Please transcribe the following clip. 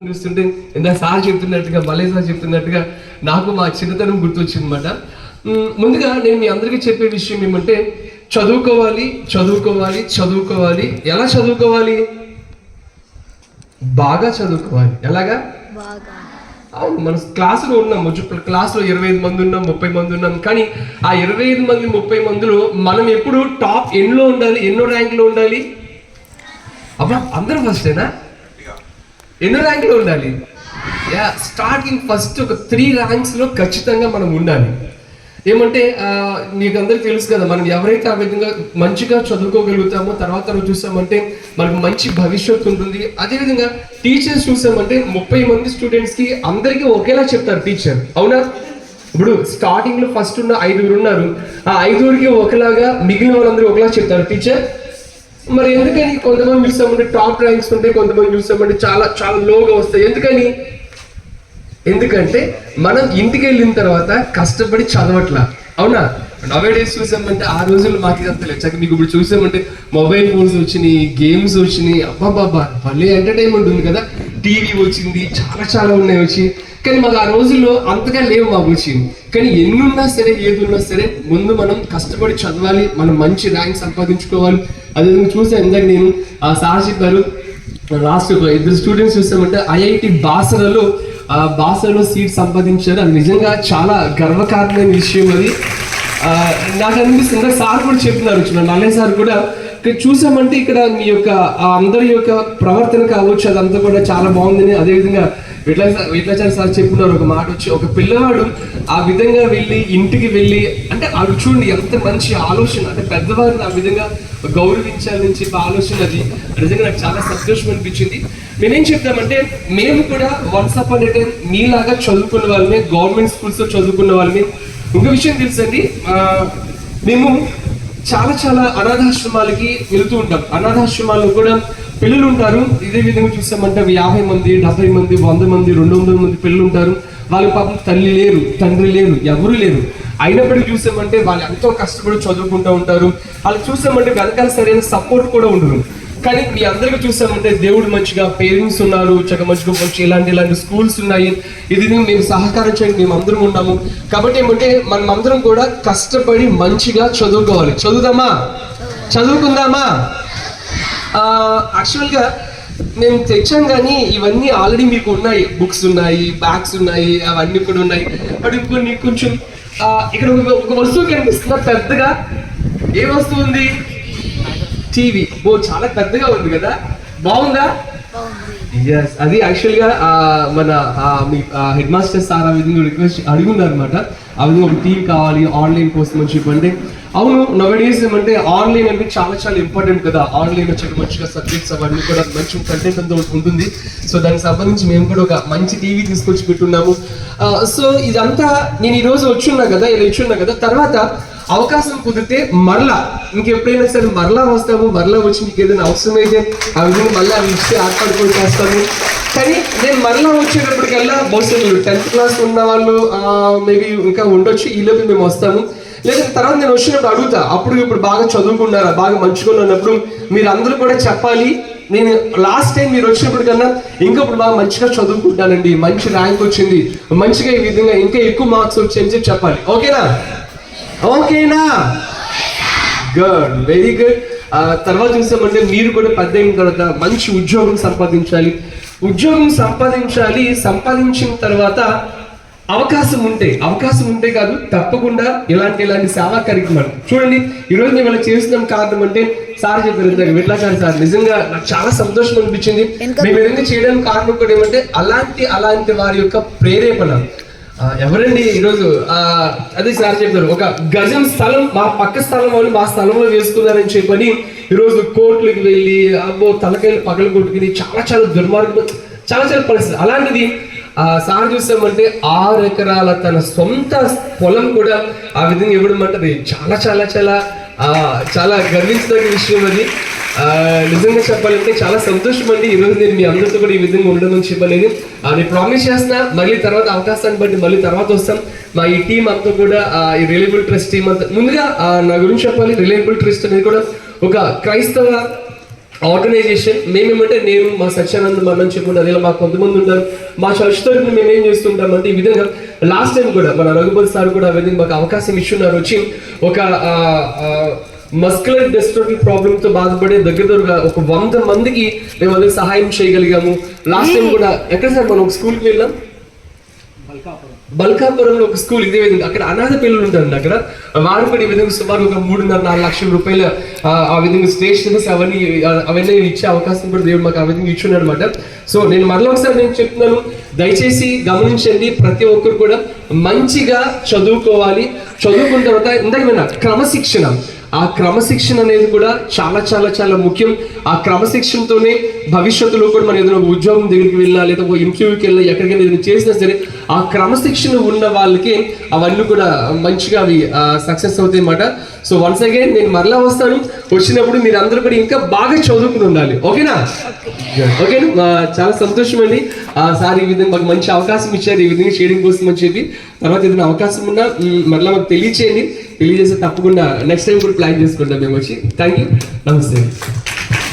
చూస్తుంటే ఇందా సార్ చెప్తున్నట్టుగా మల్లయ్య సార్ చెప్తున్నట్టుగా నాకు మా చిన్నతనం గుర్తొచ్చింది అనమాట. ముందుగా నేను మీ అందరికీ చెప్పే విషయం ఏమంటే చదువుకోవాలి చదువుకోవాలి చదువుకోవాలి. ఎలా చదువుకోవాలి? బాగా చదువుకోవాలి. ఎలాగా? అవును, మన క్లాసులో ఉన్నాం, క్లాస్లో 25 మంది ఉన్నాం, 30 మంది ఉన్నాం. కానీ ఆ 25 మంది 30 మందిలో మనం ఎప్పుడు టాప్ ఎన్నో ఉండాలి, ఎన్నో ర్యాంక్లో ఉండాలి? అబ్బా అందరూ ఫస్టేనా? ఎన్నో ర్యాంక్లో ఉండాలి? స్టార్టింగ్ ఫస్ట్ ఒక 3 ర్యాంక్స్లో ఖచ్చితంగా మనం ఉండాలి. ఏమంటే మీకు అందరికి తెలుసు కదా, మనం ఎవరైతే ఆ విధంగా మంచిగా చదువుకోగలుగుతామో తర్వాత రోజు చూసామంటే మనకు మంచి భవిష్యత్తు ఉంటుంది. అదేవిధంగా టీచర్స్ చూసామంటే 30 మంది స్టూడెంట్స్కి అందరికీ ఒకేలా చెప్తారు టీచర్, అవునా? ఇప్పుడు స్టార్టింగ్లో ఫస్ట్ ఉన్న 5 ఉన్నారు, ఆ 5కి ఒకలాగా మిగిలిన వాళ్ళందరూ ఒకలా చెప్తారు టీచర్. మరి ఎందుకని కొంతమంది చూసామంటే టాప్ ర్యాంక్స్ ఉంటాయి, కొంతమంది చూసామంటే చాలా చాలా లోగా వస్తాయి. ఎందుకంటే మనం ఇంటికి వెళ్ళిన తర్వాత కష్టపడి చదవట్లా, అవునా? నవే డేస్ చూసామంటే ఆ రోజుల్లో మాకు ఇదంతా లేదు. మీకు ఇప్పుడు చూసామంటే మొబైల్ ఫోన్స్ వచ్చినాయి, గేమ్స్ వచ్చినాయి, అబ్బాబాబా భలే ఎంటర్టైన్మెంట్ ఉంది కదా, టీవీ వచ్చింది, చాలా చాలా ఉన్నాయి వచ్చి. కానీ మాకు ఆ రోజుల్లో అంతగా లేవు మాకు వచ్చింది. కానీ ఎన్నున్నా సరే ఏది ఉన్నా సరే ముందు మనం కష్టపడి చదవాలి, మనం మంచి ర్యాంక్ సంపాదించుకోవాలి. అదే చూసాను ఇందాక నేను సార్ చెప్పారు, లాస్ట్ 2 స్టూడెంట్స్ చూసామంటే ఐఐటి బాసరలో సీట్ సంపాదించారు. అది నిజంగా చాలా గర్వకారణమైన విషయం. అది నాకు అనిపిస్తుంది, సార్ కూడా చెప్తున్నారు, నల్లయ్య సార్ కూడా ఇక్కడ చూసామంటే ఇక్కడ మీ యొక్క అందరి యొక్క ప్రవర్తన కావచ్చు, అదంతా కూడా చాలా బాగుందని. అదేవిధంగా విట్లాచారి సార్ చెప్తున్నారు ఒక మాట వచ్చి, ఒక పిల్లవాడు ఆ విధంగా వెళ్ళి ఇంటికి వెళ్ళి అంటే అది చూడండి ఎంత మంచి ఆలోచన, అంటే పెద్దవారిని ఆ విధంగా గౌరవించాలని చెప్పి ఆలోచన. అది నిజంగా నాకు చాలా సంతోషం అనిపించింది. నేనేం చెప్తామంటే మేము కూడా వన్స్ అపాన్ ఎ టైం మీలాగా చదువుకున్న వాళ్ళని, గవర్నమెంట్ స్కూల్స్లో చదువుకున్న వాళ్ళని. ఇంకో విషయం తెలుసండి, మేము చాలా చాలా అనాథాశ్రమాలకి వెళుతూ ఉంటాం. అనాథాశ్రమాల్లో కూడా పిల్లలు ఉంటారు. ఇదే విధంగా చూసామంటే 50 మంది, 70 మంది, 100 మంది, 200 మంది పిల్లలు ఉంటారు. వాళ్ళ పాపం తల్లి లేరు, తండ్రి లేరు, ఎవరు లేరు. అయినప్పటికీ చూసామంటే వాళ్ళు ఎంతో కష్టపడి చదువుకుంటూ ఉంటారు. వాళ్ళు చూసామంటే వెనకాల సరైన సపోర్ట్ కూడా ఉండదు. కానీ మీ అందరికీ చూసామంటే దేవుడు మంచిగా పేరెంట్స్ ఉన్నారు, మంచిగా మంచి ఇలాంటి స్కూల్స్ ఉన్నాయి. ఇది మేము సహకారం చేయండి, మేము అందరం ఉన్నాము. కాబట్టి ఏమంటే మనం అందరం కూడా కష్టపడి మంచిగా చదువుకోవాలి. చదువుకుందామా? యాక్చువల్గా మేము తెచ్చాం, కానీ ఇవన్నీ ఆల్రెడీ మీకు ఉన్నాయి, బుక్స్ ఉన్నాయి, బ్యాగ్స్ ఉన్నాయి, అవన్నీ కూడా ఉన్నాయి. బట్ ఇంకొన్ని కొంచెం ఇక్కడ ఒక వస్తువు కనిపిస్తుందా పెద్దగా? ఏ వస్తువు ఉంది? టీవీ. చాలా పెద్దగా ఉంది కదా, బాగుందా? ఎస్, అది యాక్చువల్గా మన మీ హెడ్ మాస్టర్ సార్ ఆ విధంగా రిక్వెస్ట్ అడుగున్నారు అనమాట. ఆ విధంగా ఒక టీం కావాలి ఆన్లైన్ కోసం అని చెప్పండి. అవును, నవడేస్ ఏమంటే ఆన్లైన్ అంటే చాలా చాలా ఇంపార్టెంట్ కదా. ఆన్లైన్ వచ్చాక మంచిగా సబ్జెక్ట్స్ అవన్నీ కూడా మంచి కంటెంట్ అంతా ఉంటుంది. సో దానికి సంబంధించి మేము కూడా ఒక మంచి టీవీ తీసుకొచ్చి పెట్టున్నాము. సో ఇదంతా నేను ఈరోజు వచ్చున్నా కదా, ఇలా ఇచ్చున్నా కదా, తర్వాత అవకాశం కుదిరితే మరలా ఇంకెప్పుడైనా సరే మరలా వస్తాము. మరలా వచ్చి మీకు ఏదైనా అవసరమైతే ఆ విధంగా మళ్ళీ అవి ఇచ్చి ఏర్పాటు చేస్తాము. కానీ నేను మరలా వచ్చేటప్పటికల్లా బహుశా 10th క్లాస్ ఉన్న వాళ్ళు మేబీ ఇంకా ఉండొచ్చు, ఈలోపు మేము వస్తాము. లేదా తర్వాత నేను వచ్చినప్పుడు అడుగుతా, అప్పుడు ఇప్పుడు బాగా చదువుకున్నారా, బాగా మంచిగా ఉన్నప్పుడు మీరు అందరూ కూడా చెప్పాలి, నేను లాస్ట్ టైం మీరు వచ్చినప్పుడు కన్నా ఇంకొప్పుడు బాగా మంచిగా చదువుకుంటానండి, మంచి ర్యాంక్ వచ్చింది, మంచిగా ఈ విధంగా ఇంకా ఎక్కువ మార్క్స్ వచ్చాయని చెప్పి చెప్పాలి. ఓకేనా? Good, very good. తర్వాత చూసామంటే మీరు కూడా పెద్ద అయిన తర్వాత మంచి ఉద్యోగం సంపాదించాలి. సంపాదించిన తర్వాత అవకాశం ఉంటే కాదు, తప్పకుండా ఇలాంటి సేవా కార్యక్రమాలు చూడండి. ఈరోజు మేము ఇలా చేస్తున్నాం కారణం అంటే సార్ చెప్పారు, విట్లాచారి సార్, నిజంగా నాకు చాలా సంతోషం అనిపించింది. మేము ఏదైనా చేయడానికి కారణం కూడా ఏమంటే అలాంటి వారి యొక్క ప్రేరేపణ. ఎవరండి ఈరోజు అదే సార్ చెప్తారు, ఒక గజం స్థలం మా పక్క స్థలం వాళ్ళు మా స్థలంలో వేసుకున్నారని చెప్పని ఈరోజు కోర్టులకు వెళ్ళి తలకాయలు పగలు కొట్టుకుని చాలా చాలా దుర్మార్గం, చాలా చాలా పరిస్థితి. అలాంటిది సార్ చూసామంటే 6 ఎకరాల తన సొంత పొలం కూడా ఆ విధంగా ఇవ్వడం అంటే చాలా చాలా చాలా చాలా గర్వించదగ్గ విషయం. అది నిజంగా చెప్పాలంటే చాలా సంతోషం అండి. ఈరోజు నేను మీ అందరితో కూడా ఈ విధంగా ఉండడం చెప్పలేదు. నేను ప్రామిస్ చేస్తున్నా, మళ్ళీ తర్వాత అవకాశాన్ని బట్టి మళ్ళీ తర్వాత వస్తాం. మా ఈ టీం అంతా కూడా ఈ రిలయబుల్ ట్రస్ట్ టీం అంతా, ముందుగా నా గురించి చెప్పాలి. రిలయబుల్ ట్రస్ట్ అనేది కూడా ఒక క్రైస్తవ ఆర్గనైజేషన్ మేమేమంటే నేను మా సత్యానంద్ మనం చెప్పుకుంటారు ఇలా మాకు కొంతమంది ఉన్నారు మా చర్చ్ తరఫున మేము ఏం చేస్తుంటామంటే ఈ విధంగా లాస్ట్ టైం కూడా మన రఘుపతి సార్ కూడా ఆ విధంగా మాకు అవకాశం ఇచ్చున్నారు వచ్చి ఒక మస్కులర్ డిస్ట్రోఫీ ప్రాబ్లమ్ తో బాధపడే దగ్గర ఒక 100 మందికి మేము అదే సహాయం చేయగలిగాము. లాస్ట్ టైం కూడా ఎక్కడ సార్ మనం ఒక స్కూల్కి వెళ్ళాం, బల్కాపురంలో ఒక స్కూల్ ఇదే విధంగా అక్కడ అనాథ పిల్లలు ఉంటారండి. అక్కడ వారు కూడా ఈ విధంగా సుమారు ఒక 3.5-4 లక్షల రూపాయలు ఆ విధంగా స్టేషనరీస్ అవన్నీ ఇచ్చే అవకాశం కూడా దేవుడు మాకు ఆ విధంగా ఇచ్చున్నాడు అనమాట. సో నేను మరలా ఒకసారి నేను చెప్తున్నాను, దయచేసి గమనించండి, ప్రతి ఒక్కరు కూడా మంచిగా చదువుకోవాలి. చదువుకున్న తర్వాత ఇందాక క్రమశిక్షణ, ఆ క్రమశిక్షణ అనేది కూడా చాలా చాలా చాలా ముఖ్యం. ఆ క్రమశిక్షణతోనే భవిష్యత్తులో కూడా మనం ఏదైనా ఉద్యోగం దగ్గరికి వెళ్ళినా లేదా ఇంటర్వ్యూకి వెళ్ళినా ఎక్కడికైనా ఏదైనా చేసినా సరే ఆ క్రమశిక్షణ ఉన్న వాళ్ళకి అవన్నీ కూడా మంచిగా అవి సక్సెస్ అవుతాయి అన్నమాట. సో వన్స్ అగైన్ నేను మరలా వస్తాను, వచ్చినప్పుడు మీరు అందరూ కూడా ఇంకా బాగా చదువుకుని ఉండాలి. ఓకేనా? ఓకేనా? చాలా సంతోషం అండి. సార్ ఈ విధంగా మాకు మంచి అవకాశం ఇచ్చారు ఈ విధంగా చేయడం కోసం అని చెప్పి. తర్వాత ఏదైనా అవకాశం ఉన్నా మరలా మాకు తెలియచేయండి, తెలియజేస్తే తప్పకుండా నెక్స్ట్ టైం కూడా ప్లాన్ చేసుకుంటాం మేము వచ్చి. థ్యాంక్ యూ, నమస్తే.